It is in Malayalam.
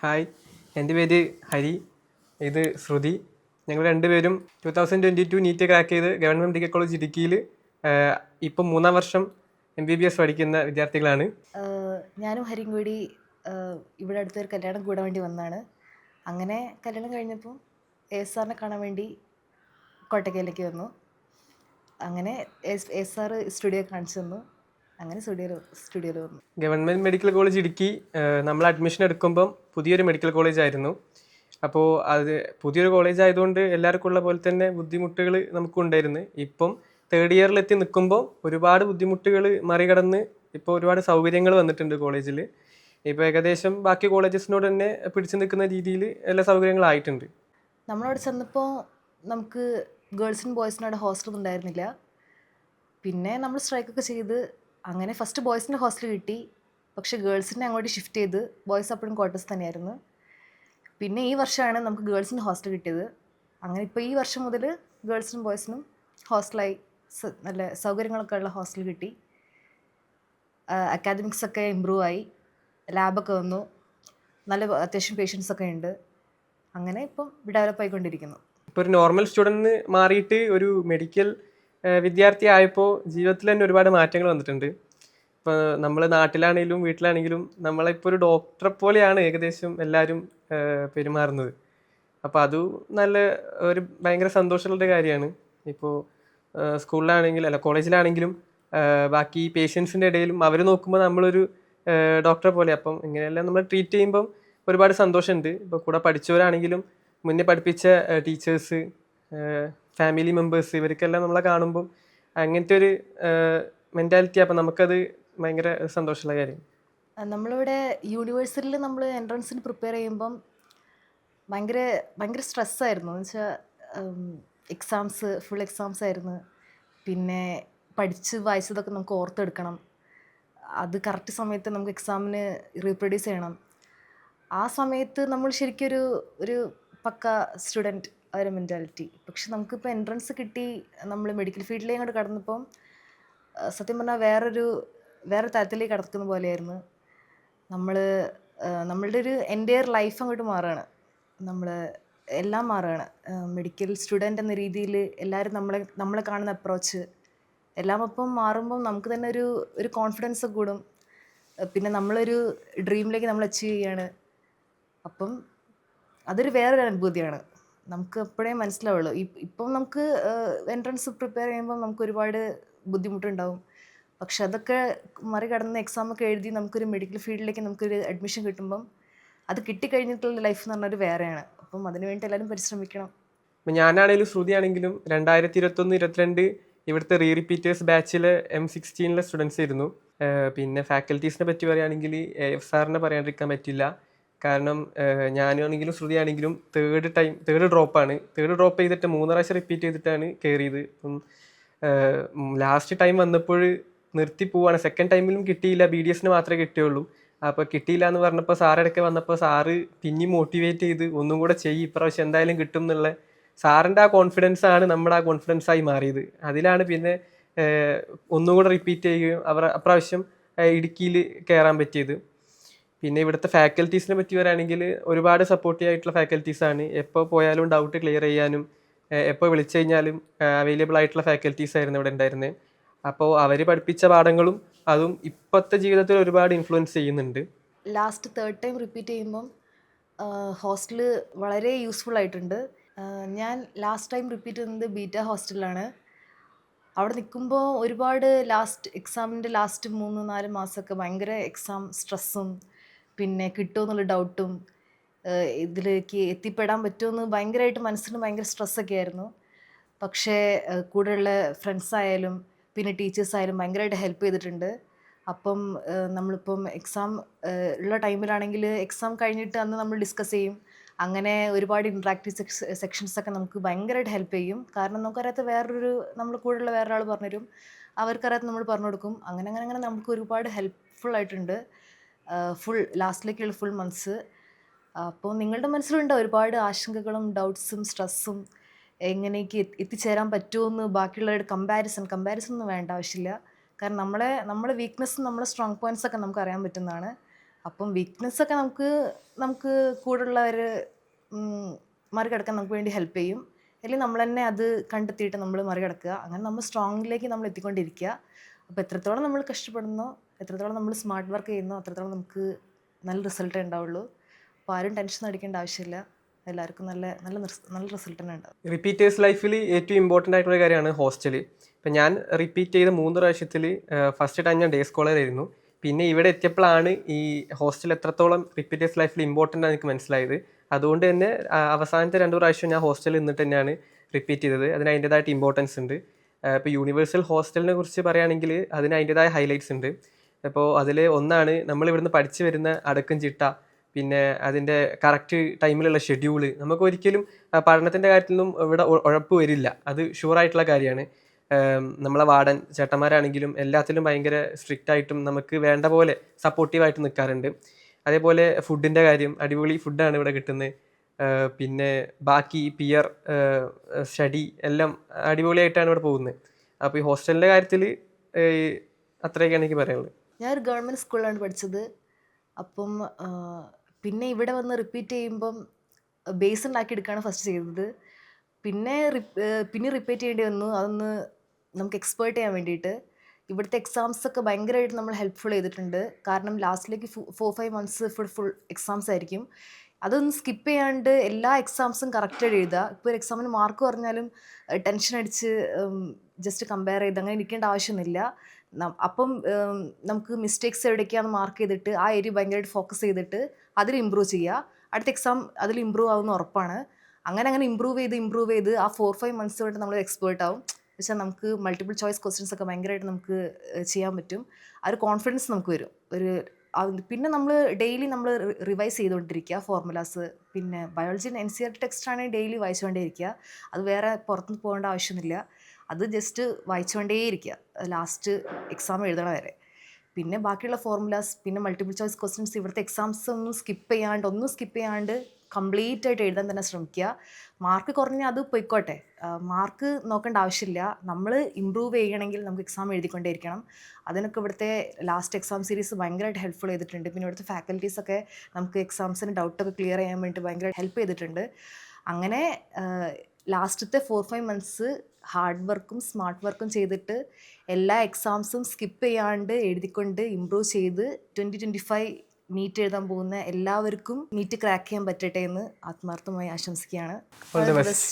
ഹായ്, എൻ്റെ പേര് ഹരി. ഇത് ശ്രുതി. ഞങ്ങൾ രണ്ടുപേരും 2022 നീറ്റ് ക്രാക്ക് ചെയ്ത് ഗവൺമെൻറ് മെഡിക്കൽ കോളേജ് ഇടുക്കിയിൽ ഇപ്പം 3-ാം വർഷം MBBS പഠിക്കുന്ന വിദ്യാർത്ഥികളാണ്. ഞാനും ഹരിയും കൂടി ഇവിടെ അടുത്തൊരു കല്യാണം കൂടാൻ വേണ്ടി വന്നതാണ്. അങ്ങനെ കല്യാണം കഴിഞ്ഞപ്പോൾ ASRനെ കാണാൻ വേണ്ടി കോട്ടക്കലിലേക്ക് വന്നു. അങ്ങനെ ASR സ്റ്റുഡിയോ കാണിച്ചു തന്നു. അങ്ങനെ സ്റ്റുഡിയോയിൽ വന്നു. ഗവൺമെൻറ് മെഡിക്കൽ കോളേജ് ഇടുക്കി നമ്മൾ അഡ്മിഷൻ എടുക്കുമ്പം പുതിയൊരു മെഡിക്കൽ കോളേജ് ആയിരുന്നു. അപ്പോൾ അത് പുതിയൊരു കോളേജ് ആയതുകൊണ്ട് എല്ലാവർക്കും ഉള്ള പോലെ തന്നെ ബുദ്ധിമുട്ടുകൾ നമുക്കുണ്ടായിരുന്നു. ഇപ്പം തേർഡ് ഇയറിലെത്തി നിൽക്കുമ്പോൾ ഒരുപാട് ബുദ്ധിമുട്ടുകൾ മറികടന്ന് ഇപ്പോൾ ഒരുപാട് സൗകര്യങ്ങൾ വന്നിട്ടുണ്ട് കോളേജിൽ. ഇപ്പോൾ ഏകദേശം ബാക്കി കോളേജസിനോട് തന്നെ പിടിച്ചു നിൽക്കുന്ന രീതിയിൽ എല്ലാ സൗകര്യങ്ങളായിട്ടുണ്ട്. നമ്മളവിടെ ചെന്നപ്പോൾ നമുക്ക് ഗേൾസിനും ബോയ്സിനും അവിടെ ഹോസ്റ്റലൊന്നും ഉണ്ടായിരുന്നില്ല. പിന്നെ നമ്മൾ സ്ട്രൈക്കൊക്കെ ചെയ്ത് അങ്ങനെ ഫസ്റ്റ് ബോയ്സിൻ്റെ ഹോസ്റ്റൽ കിട്ടി. പക്ഷേ ഗേൾസിനെ അങ്ങോട്ട് ഷിഫ്റ്റ് ചെയ്ത് ബോയ്സ് അപ്പോഴും ക്വാർട്ടേഴ്സ് തന്നെയായിരുന്നു. പിന്നെ ഈ വർഷമാണ് നമുക്ക് ഗേൾസിന് ഹോസ്റ്റൽ കിട്ടിയത്. അങ്ങനെ ഇപ്പോൾ ഈ വർഷം മുതൽ ഗേൾസിനും ബോയ്സിനും ഹോസ്റ്റലായി നല്ല സൗകര്യങ്ങളൊക്കെ ഉള്ള ഹോസ്റ്റൽ കിട്ടി. അക്കാദമിക്സൊക്കെ ഇമ്പ്രൂവ് ആയി, ലാബൊക്കെ വന്നു, നല്ല അത്യാവശ്യം പേഷ്യൻസൊക്കെ ഉണ്ട്. അങ്ങനെ ഇപ്പം ഡെവലപ്പ് ആയിക്കൊണ്ടിരിക്കുന്നു. ഇപ്പോൾ ഒരു നോർമൽ സ്റ്റുഡൻറ്റ് മാറിയിട്ട് ഒരു മെഡിക്കൽ വിദ്യാർത്ഥി ആയപ്പോൾ ജീവിതത്തിൽ തന്നെ ഒരുപാട് മാറ്റങ്ങൾ വന്നിട്ടുണ്ട്. ഇപ്പോൾ നമ്മൾ നാട്ടിലാണെങ്കിലും വീട്ടിലാണെങ്കിലും നമ്മളിപ്പോൾ ഒരു ഡോക്ടറെ പോലെയാണ് ഏകദേശം എല്ലാവരും പെരുമാറുന്നത്. അപ്പോൾ അത് നല്ല ഒരു ഭയങ്കര സന്തോഷമുള്ളൊരു കാര്യമാണ്. ഇപ്പോൾ സ്കൂളിലാണെങ്കിലും അല്ല കോളേജിലാണെങ്കിലും ബാക്കി പേഷ്യൻസിൻ്റെ ഇടയിലും അവർ നോക്കുമ്പോൾ നമ്മളൊരു ഡോക്ടറെ പോലെ. അപ്പം ഇങ്ങനെയെല്ലാം നമ്മൾ ട്രീറ്റ് ചെയ്യുമ്പം ഒരുപാട് സന്തോഷമുണ്ട്. ഇപ്പോൾ കൂടെ പഠിച്ചവരാണെങ്കിലും മുന്നേ പഠിപ്പിച്ച ടീച്ചേഴ്സ്, ഫാമിലി മെമ്പേഴ്സ്, ഇവർക്കെല്ലാം നമ്മളെ കാണുമ്പം അങ്ങനത്തെ ഒരു മെൻറ്റാലിറ്റി. അപ്പം നമുക്കത് ഭയങ്കര സന്തോഷമുള്ള കാര്യം. നമ്മളിവിടെ യൂണിവേഴ്സിറ്റിയിൽ നമ്മൾ എൻട്രൻസിന് പ്രിപ്പയർ ചെയ്യുമ്പം ഭയങ്കര ഭയങ്കര സ്ട്രെസ്സായിരുന്നു. എന്ന് വെച്ചാൽ ഫുൾ എക്സാംസ് ആയിരുന്നു. പിന്നെ പഠിച്ച് വായിച്ചതൊക്കെ നമുക്ക് ഓർത്തെടുക്കണം. അത് കറക്റ്റ് സമയത്ത് നമുക്ക് എക്സാമിന് റീപ്രൊഡ്യൂസ് ചെയ്യണം. ആ സമയത്ത് നമ്മൾ ശരിക്കും ഒരു പക്ക സ്റ്റുഡൻറ്റ് ആ ഒരു മെൻറ്റാലിറ്റി. പക്ഷെ നമുക്കിപ്പോൾ എൻട്രൻസ് കിട്ടി നമ്മൾ മെഡിക്കൽ ഫീൽഡിലേക്ക് അങ്ങോട്ട് കടന്നപ്പം സത്യം പറഞ്ഞാൽ വേറെ തരത്തിലേക്ക് കടക്കുന്ന പോലെയായിരുന്നു. നമ്മളുടെ ഒരു എൻ്റയർ ലൈഫ് അങ്ങോട്ട് മാറുകയാണ്. എല്ലാം മാറുകയാണ്. മെഡിക്കൽ സ്റ്റുഡൻ്റ് എന്ന രീതിയിൽ എല്ലാവരും നമ്മളെ കാണുന്ന അപ്രോച്ച് എല്ലാം ഒപ്പം മാറുമ്പം നമുക്ക് തന്നെ ഒരു കോൺഫിഡൻസ് കൂടും. പിന്നെ നമ്മളൊരു ഡ്രീമിലേക്ക് നമ്മൾ അച്ചീവ് ചെയ്യാണ്. അപ്പം അതൊരു വേറൊരു അനുഭൂതിയാണ്. നമുക്ക് എപ്പോഴേ മനസ്സിലാവുള്ളൂ. ഇപ്പം നമുക്ക് എൻട്രൻസ് പ്രിപ്പയർ ചെയ്യുമ്പോൾ നമുക്ക് ഒരുപാട് ബുദ്ധിമുട്ടുണ്ടാവും. പക്ഷെ അതൊക്കെ മറികടന്ന് എക്സാമൊക്കെ എഴുതി നമുക്കൊരു മെഡിക്കൽ ഫീൽഡിലേക്ക് നമുക്കൊരു അഡ്മിഷൻ കിട്ടുമ്പം അത് കിട്ടിക്കഴിഞ്ഞിട്ടുള്ള ലൈഫ് എന്ന് പറഞ്ഞാൽ വേറെയാണ്. അപ്പം അതിനുവേണ്ടി എല്ലാവരും പരിശ്രമിക്കണം. ഇപ്പം ഞാനാണെങ്കിലും ശ്രുതിയാണെങ്കിലും 2021-22 ഇവിടുത്തെ റിപ്പീറ്റേഴ്സ് ബാച്ചിൽ M16 സ്റ്റുഡൻസ് ആയിരുന്നു. പിന്നെ ഫാക്കൽറ്റീസിനെ പറ്റി പറയുകയാണെങ്കിൽ AFSRനെ പറയാണ്ടിരിക്കാൻ പറ്റില്ല. കാരണം ഞാനാണെങ്കിലും ശ്രുതിയാണെങ്കിലും തേർഡ് ഡ്രോപ്പ് ചെയ്തിട്ട് 3 പ്രാവശ്യം റിപ്പീറ്റ് ചെയ്തിട്ടാണ് കയറിയത്. അപ്പം ലാസ്റ്റ് ടൈം വന്നപ്പോൾ നിർത്തി പോവാണ്. സെക്കൻഡ് ടൈമിലും കിട്ടിയില്ല, BDSന് മാത്രമേ കിട്ടിയുള്ളൂ. അപ്പോൾ കിട്ടിയില്ല എന്ന് പറഞ്ഞപ്പോൾ സാറിടയ്ക്ക് വന്നപ്പോൾ സാറ് പിന്നെയും മോട്ടിവേറ്റ് ചെയ്ത് ഒന്നും കൂടെ ചെയ്യും, ഇപ്രാവശ്യം എന്തായാലും കിട്ടും എന്നുള്ള സാറിൻ്റെ ആ കോൺഫിഡൻസ് ആണ് നമ്മുടെ ആ കോൺഫിഡൻസായി മാറിയത്. അതിലാണ് പിന്നെ ഒന്നും കൂടെ റിപ്പീറ്റ് ചെയ്യുകയും അപ്രാവശ്യം ഇടുക്കിയിൽ കയറാൻ പറ്റിയത്. പിന്നെ ഇവിടുത്തെ ഫാക്കൽറ്റീസിനെ പറ്റി പറയുകയാണെങ്കിൽ ഒരുപാട് സപ്പോർട്ടീവ് ആയിട്ടുള്ള ഫാക്കൽറ്റീസാണ്. എപ്പോൾ പോയാലും ഡൗട്ട് ക്ലിയർ ചെയ്യാനും എപ്പോൾ വിളിച്ചു കഴിഞ്ഞാലും അവൈലബിൾ ആയിട്ടുള്ള ഫാക്കൽറ്റീസ് ആയിരുന്നു ഇവിടെ ഉണ്ടായിരുന്നത്. അപ്പോൾ അവർ പഠിപ്പിച്ച പാഠങ്ങളും അതും ഇപ്പോഴത്തെ ജീവിതത്തിൽ ഒരുപാട് ഇൻഫ്ലുവൻസ് ചെയ്യുന്നുണ്ട്. ലാസ്റ്റ് തേർഡ് ടൈം റിപ്പീറ്റ് ചെയ്യുമ്പം ഹോസ്റ്റൽ വളരെ യൂസ്ഫുൾ ആയിട്ടുണ്ട്. ഞാൻ ലാസ്റ്റ് ടൈം റിപ്പീറ്റ് ചെയ്യുന്നത് ബീറ്റ ഹോസ്റ്റലിലാണ്. അവിടെ നിൽക്കുമ്പോൾ ഒരുപാട് എക്സാമിൻ്റെ ലാസ്റ്റ് 3-4 മാസമൊക്കെ ഭയങ്കര എക്സാം സ്ട്രെസ്സും പിന്നെ കിട്ടുമോ എന്നുള്ള ഡൗട്ടും ഇതിലേക്ക് എത്തിപ്പെടാൻ പറ്റുമെന്ന് ഭയങ്കരമായിട്ട് മനസ്സിന് ഭയങ്കര സ്ട്രെസ്സൊക്കെ ആയിരുന്നു. പക്ഷേ കൂടെയുള്ള ഫ്രണ്ട്സായാലും പിന്നെ ടീച്ചേഴ്സായാലും ഭയങ്കരമായിട്ട് ഹെൽപ്പ് ചെയ്തിട്ടുണ്ട്. അപ്പം നമ്മളിപ്പം എക്സാം ഉള്ള ടൈമിലാണെങ്കിൽ എക്സാം കഴിഞ്ഞിട്ട് അന്ന് നമ്മൾ ഡിസ്കസ് ചെയ്യും. അങ്ങനെ ഒരുപാട് ഇൻട്രാക്റ്റീവ് സെക്ഷൻസൊക്കെ നമുക്ക് ഭയങ്കരമായിട്ട് ഹെൽപ്പ് ചെയ്യും. കാരണം നമുക്കറിയാത്ത നമ്മൾ കൂടെയുള്ള വേറൊരാൾ പറഞ്ഞുതരും, അവർക്കറിയാത്ത നമ്മൾ പറഞ്ഞു കൊടുക്കും. അങ്ങനെ നമുക്ക് ഒരുപാട് ഹെൽപ്ഫുൾ ആയിട്ടുണ്ട് ലാസ്റ്റിലേക്കുള്ള ഫുൾ മന്ത്സ്. അപ്പോൾ നിങ്ങളുടെ മനസ്സിലുണ്ടോ ഒരുപാട് ആശങ്കകളും ഡൗട്ട്സും സ്ട്രെസ്സും, എങ്ങനെയൊക്കെ എത്തിച്ചേരാൻ പറ്റുമെന്ന് ബാക്കിയുള്ളവരുടെ കമ്പാരിസൺ ഒന്നും വേണ്ട ആവശ്യമില്ല. കാരണം നമ്മളെ വീക്ക്നെസ്സും നമ്മളെ സ്ട്രോങ് പോയിൻറ്റ്സൊക്കെ നമുക്ക് അറിയാൻ പറ്റുന്നതാണ്. അപ്പം വീക്ക്നെസ്സൊക്കെ നമുക്ക് നമുക്ക് കൂടുള്ളവർ മറികടക്കാൻ നമുക്ക് വേണ്ടി ഹെൽപ്പ് ചെയ്യും. അല്ലെങ്കിൽ നമ്മൾ തന്നെ അത് കണ്ടെത്തിയിട്ട് നമ്മൾ മറികടക്കുക. അങ്ങനെ നമ്മൾ സ്ട്രോങ്ങിലേക്ക് നമ്മൾ എത്തിക്കൊണ്ടിരിക്കുക. അപ്പോൾ എത്രത്തോളം നമ്മൾ കഷ്ടപ്പെടുന്നോ, എത്രത്തോളം നമ്മൾ സ്മാർട്ട് വർക്ക് ചെയ്യുന്നോ, അത്രത്തോളം നമുക്ക് നല്ല റിസൾട്ടേ ഉണ്ടാവുള്ളൂ. അപ്പോൾ ആരും ടെൻഷൻ അടിക്കേണ്ട ആവശ്യമില്ല. എല്ലാവർക്കും നല്ല നല്ല നല്ല റിസൾട്ട് തന്നെ ഉണ്ടാവും. റിപ്പീറ്റേഴ്സ് ലൈഫിൽ ഏറ്റവും ഇമ്പോർട്ടൻ്റ് ആയിട്ടുള്ള കാര്യമാണ് ഹോസ്റ്റൽ. ഇപ്പം ഞാൻ റിപ്പീറ്റ് ചെയ്ത 3 പ്രാവശ്യത്തിൽ ഫസ്റ്റ് ടൈം ഞാൻ ഡേ സ്കോളർ ആയിരുന്നു. പിന്നെ ഇവിടെ എത്തിയപ്പോഴാണ് ഈ ഹോസ്റ്റൽ എത്രത്തോളം റിപ്പീറ്റേഴ്സ് ലൈഫിൽ ഇമ്പോർട്ടൻ്റ് ആണ് എനിക്ക് മനസ്സിലായത്. അതുകൊണ്ട് തന്നെ അവസാനത്തെ 2 പ്രാവശ്യം ഞാൻ ഹോസ്റ്റലിൽ നിന്നിട്ട് തന്നെയാണ് റിപ്പീറ്റ് ചെയ്തത്. അതിന് അതിൻ്റേതായിട്ട് ഇമ്പോർട്ടൻസ് ഉണ്ട്. ഇപ്പോൾ യൂണിവേഴ്സൽ ഹോസ്റ്റലിനെ കുറിച്ച് പറയുകയാണെങ്കിൽ അതിന് അതിൻ്റേതായ ഹൈലൈറ്റ്സ് ഉണ്ട്. അപ്പോൾ അതിൽ ഒന്നാണ് നമ്മൾ ഇവിടുന്ന് പഠിച്ചു വരുന്ന അടക്കം ചിട്ട, പിന്നെ അതിൻ്റെ കറക്റ്റ് ടൈമിലുള്ള ഷെഡ്യൂള്. നമുക്ക് ഒരിക്കലും പഠനത്തിൻ്റെ കാര്യത്തിലൊന്നും ഇവിടെ ഉഴപ്പ് വരില്ല, അത് ഷുവറായിട്ടുള്ള കാര്യമാണ്. നമ്മളെ വാർഡൻ ചേട്ടന്മാരാണെങ്കിലും എല്ലാത്തിലും ഭയങ്കര സ്ട്രിക്റ്റ് ആയിട്ടും നമുക്ക് വേണ്ട പോലെ സപ്പോർട്ടീവായിട്ട് നിൽക്കാറുണ്ട്. അതേപോലെ ഫുഡിൻ്റെ കാര്യം, അടിപൊളി ഫുഡാണ് ഇവിടെ കിട്ടുന്നത്. പിന്നെ ബാക്കി പിയർ സ്റ്റഡി എല്ലാം അടിപൊളിയായിട്ടാണ് ഇവിടെ പോകുന്നത്. അപ്പോൾ ഈ ഹോസ്റ്റലിൻ്റെ കാര്യത്തിൽ അത്രയൊക്കെയാണ് എനിക്ക് പറയാനുള്ളത്. ഞാനൊരു ഗവൺമെൻറ് സ്കൂളിലാണ് പഠിച്ചത്. അപ്പം പിന്നെ ഇവിടെ വന്ന് റിപ്പീറ്റ് ചെയ്യുമ്പം ബേസ് ഉണ്ടാക്കി എടുക്കുകയാണ് ഫസ്റ്റ് ചെയ്തത്. പിന്നെ റിപ്പീറ്റ് ചെയ്യേണ്ടി വന്നു. അതൊന്ന് നമുക്ക് എക്സ്പേർട്ട് ചെയ്യാൻ വേണ്ടിയിട്ട്. ഇവിടുത്തെ എക്സാംസൊക്കെ ഭയങ്കരമായിട്ട് നമ്മൾ ഹെൽപ്ഫുൾ ചെയ്തിട്ടുണ്ട്. കാരണം ലാസ്റ്റിലേക്ക് 4-5 മന്ത്സ് ഫുൾ എക്സാംസ് ആയിരിക്കും. അതൊന്ന് സ്കിപ്പ് ചെയ്യാണ്ട് എല്ലാ എക്സാംസും കറക്റ്റായിട്ട് എഴുതുക. ഇപ്പോൾ ഒരു എക്സാമിന് മാർക്ക് പറഞ്ഞാലും ടെൻഷൻ അടിച്ച് ജസ്റ്റ് കമ്പയർ ചെയ്ത് അങ്ങനെ ഇരിക്കേണ്ട ആവശ്യമൊന്നുമില്ല. അപ്പം നമുക്ക് മിസ്റ്റേക്സ് എവിടേക്കാണെന്ന് മാർക്ക് ചെയ്തിട്ട് ആ ഏരിയ ഭയങ്കരമായിട്ട് ഫോക്കസ് ചെയ്തിട്ട് അതിൽ ഇമ്പ്രൂവ് ചെയ്യുക. അടുത്ത എക്സാം അതിൽ ഇമ്പ്രൂവ് ആവുമെന്ന് ഉറപ്പാണ്. അങ്ങനെ ഇമ്പ്രൂവ് ചെയ്ത് ആ 4-5 മന്ത്സ് കൊണ്ട് നമ്മൾ എക്സ്പേർട്ട് ആവും. വെച്ചാൽ നമുക്ക് മൾട്ടിപ്പിൾ ചോയ്സ് ക്വസ്റ്റ്യൻസ് ഒക്കെ ഭയങ്കരമായിട്ട് നമുക്ക് ചെയ്യാൻ പറ്റും. ആ ഒരു കോൺഫിഡൻസ് നമുക്ക് വരും. പിന്നെ നമ്മൾ ഡെയിലി നമ്മൾ റിവൈസ് ചെയ്തുകൊണ്ടിരിക്കുക ഫോർമുലാസ്. പിന്നെ ബയോളജി NCERT ടെക്സ്റ്റ് ആണെങ്കിൽ ഡെയിലി വായിച്ചുകൊണ്ടേയിരിക്കുക. അത് വേറെ പുറത്തുനിന്ന് പോകേണ്ട ആവശ്യമൊന്നുമില്ല. അത് ജസ്റ്റ് വായിച്ചുകൊണ്ടേയിരിക്കുക ലാസ്റ്റ് എക്സാം എഴുതണ വരെ. പിന്നെ ബാക്കിയുള്ള ഫോർമുലാസ്, പിന്നെ മൾട്ടിപ്പിൾ ചോയ്സ് ക്വസ്റ്റ്യൻസ്, ഇവിടുത്തെ എക്സാംസ് ഒന്നും സ്കിപ്പ് ചെയ്യാണ്ട് കംപ്ലീറ്റ് ആയിട്ട് എഴുതാൻ തന്നെ ശ്രമിക്കുക. മാർക്ക് കുറഞ്ഞാൽ അത് പൊയ്ക്കോട്ടെ, മാർക്ക് നോക്കേണ്ട ആവശ്യമില്ല. നമ്മൾ ഇമ്പ്രൂവ് ചെയ്യണമെങ്കിൽ നമുക്ക് എക്സാം എഴുതിക്കൊണ്ടേയിരിക്കണം. അതിനൊക്കെ ഇവിടുത്തെ ലാസ്റ്റ് എക്സാം സീരീസ് ഭയങ്കരമായിട്ട് ഹെൽപ്ഫുൾ ചെയ്തിട്ടുണ്ട്. പിന്നെ ഇവിടുത്തെ ഫാക്കൽറ്റീസൊക്കെ നമുക്ക് എക്സാംസിന് ഡൗട്ടൊക്കെ ക്ലിയർ ചെയ്യാൻ വേണ്ടി ഭയങ്കരമായിട്ട് ഹെൽപ്പ് ചെയ്തിട്ടുണ്ട്. അങ്ങനെ ലാസ്റ്റത്തെ 4-5 മന്ത്സ് ഹാർഡ് വർക്കും സ്മാർട്ട് വർക്കും ചെയ്തിട്ട് എല്ലാ എക്സാംസും സ്കിപ്പ് ചെയ്യാണ്ട് എഴുതിക്കൊണ്ട് ഇമ്പ്രൂവ് ചെയ്ത് 2025 നീറ്റ് എഴുതാൻ പോകുന്ന എല്ലാവർക്കും നീറ്റ് ക്രാക്ക് ചെയ്യാൻ പറ്റട്ടെ എന്ന് ആത്മാർത്ഥമായി ആശംസിക്കുകയാണ്. All the best.